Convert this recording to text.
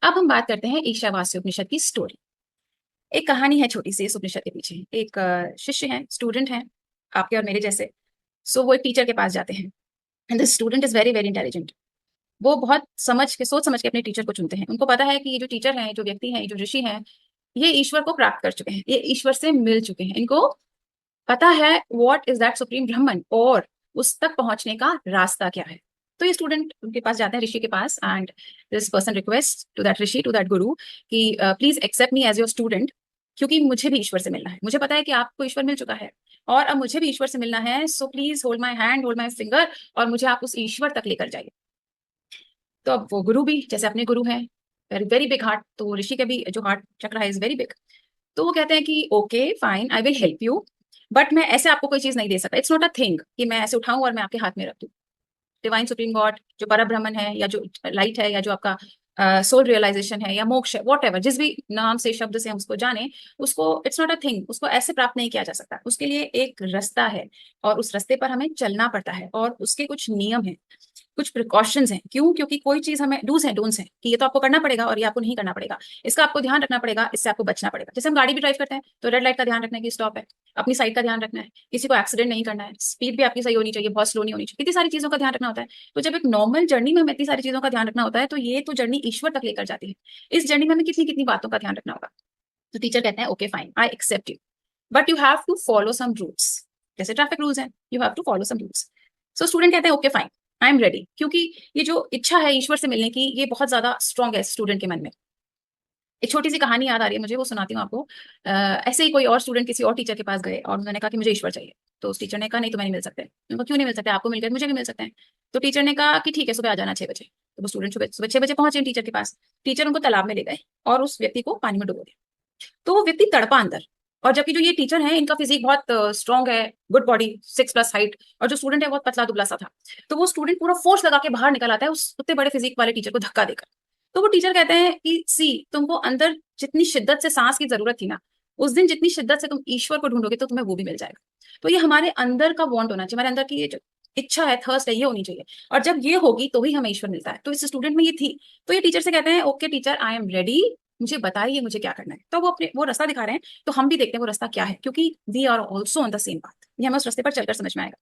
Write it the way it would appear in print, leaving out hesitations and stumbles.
अब हम बात करते हैं ईशावास्य उपनिषद की स्टोरी। एक कहानी है छोटी सी इस उपनिषद के पीछे। एक शिष्य है, स्टूडेंट है, आपके और मेरे जैसे। सो वो एक टीचर के पास जाते हैं and this student is very very intelligent. वो बहुत सोच समझ के अपने टीचर को चुनते हैं। उनको पता है कि ये जो टीचर हैं, जो व्यक्ति हैं, जो ऋषि हैं, ये ईश्वर को प्राप्त कर चुके हैं, ये ईश्वर से मिल चुके हैं। इनको पता है व्हाट इज दैट सुप्रीम ब्रह्मन और उस तक पहुंचने का रास्ता क्या है। तो ये स्टूडेंट उनके पास जाते हैं, ऋषि के पास, and this person request to that rishi, to that guru कि please accept me as your student, क्योंकि मुझे भी ईश्वर से मिलना है। मुझे पता है कि आपको ईश्वर मिल चुका है और अब मुझे भी ईश्वर से मिलना है। So please hold my hand, hold my finger, और मुझे आप उस ईश्वर तक लेकर जाइए। तो अब वो गुरु भी जैसे अपने गुरु हैं, वेरी वेरी बिग हार्ट, तो ऋषि के भी जो हार्ट चक्र है इज वेरी बिग। तो वो कहते हैं कि okay fine, I will help you, but मैं ऐसे आपको कोई चीज नहीं दे सकता। इट्स नॉट अ थिंग कि मैं ऐसे उठाऊं और मैं आपके हाथ में रख दूं। डिवाइन सुप्रीम गॉड, जो पर ब्रह्मन है, या जो लाइट है, या जो आपका सोल रियलाइजेशन है, या मोक्ष है, वॉट एवर, जिस भी नाम से शब्द से हम उसको जाने, उसको इट्स नॉट अ थिंग, उसको ऐसे प्राप्त नहीं किया जा सकता। उसके लिए एक रास्ता है और उस रास्ते पर हमें चलना पड़ता है और उसके कुछ नियम हैं, कुछ प्रिकॉशंस हैं। क्यों? क्योंकि कोई चीज हमें डूज है डोंट्स है कि ये तो आपको करना पड़ेगा और ये आपको नहीं करना पड़ेगा। इसका आपको ध्यान रखना पड़ेगा, इससे आपको बचना पड़ेगा। जैसे हम गाड़ी भी ड्राइव करते हैं तो रेड लाइट का ध्यान रखना है कि स्टॉप है, अपनी साइड का ध्यान रखना है, किसी को एक्सीडेंट नहीं करना है, स्पीड भी आपकी सही होनी चाहिए, बहुत स्लो नहीं होनी चाहिए, इतनी सारी चीजों का ध्यान रखना होता है। तो जब एक नॉर्मल जर्नी में हमें इतनी सारी चीजों का ध्यान रखना होता है, तो ये तो जर्नी ईश्वर तक लेकर जाती है। इस जर्नी में हमें कितनी कितनी बातों का ध्यान रखना होगा। तो टीचर कहते हैं okay fine, I accept you, but you have to follow some rules. जैसे ट्रैफिक रूल्स हैं, you have to follow some rules. So student कहते हैं okay fine, I am ready, क्योंकि ये जो इच्छा है ईश्वर से मिलने की, ये बहुत ज्यादा स्ट्रांग है स्टूडेंट के मन में। एक छोटी सी कहानी याद आ रही है मुझे, वो सुनाती हूँ आपको। ऐसे ही कोई और स्टूडेंट किसी और टीचर के पास गए और उन्होंने कहा कि मुझे ईश्वर चाहिए। तो उस टीचर ने कहा नहीं, तुम्हें नहीं मिल सकते। उनको क्यों नहीं मिल सकते? आपको मिल गए, मुझे भी मिल सकते हैं। तो टीचर ने कहा कि ठीक है, सुबह आ जाना 6 बजे। तो वो स्टूडेंट सुबह सुबह 6 बजे पहुंचे टीचर के पास। टीचर उनको तालाब में ले गए और उस व्यक्ति को पानी में डुबो दिया। तो वो व्यक्ति तड़पा अंदर। और जबकि जो ये टीचर है, इनका फिजिक बहुत स्ट्रांग है, गुड बॉडी, 6+ हाइट, और जो स्टूडेंट है बहुत पतला दुबला सा था। तो वो स्टूडेंट पूरा फोर्स लगा के बाहर निकल आता है उस उतने बड़े फिजिक वाले टीचर को धक्का देकर। तो वो टीचर कहते हैं कि सी, तुमको अंदर जितनी शिद्दत से सांस की जरूरत थी ना, उस दिन जितनी शिद्दत से तुम ईश्वर को ढूंढोगे तो तुम्हें वो भी मिल जाएगा। तो ये हमारे अंदर का वांट होना चाहिए, हमारे अंदर की ये जो इच्छा है, थर्स्ट है, ये होनी चाहिए। और जब ये होगी तो ही हमें ईश्वर मिलता है। तो इस स्टूडेंट में ये थी। तो ये टीचर से कहते हैं okay teacher, I am ready, मुझे बताइए मुझे क्या करना है। तो वो अपने वो रास्ता दिखा रहे हैं। तो हम भी देखते हैं वो रास्ता क्या है, क्योंकि we are also on the same path. ये हमें उस रास्ते पर चलकर समझ में आएगा।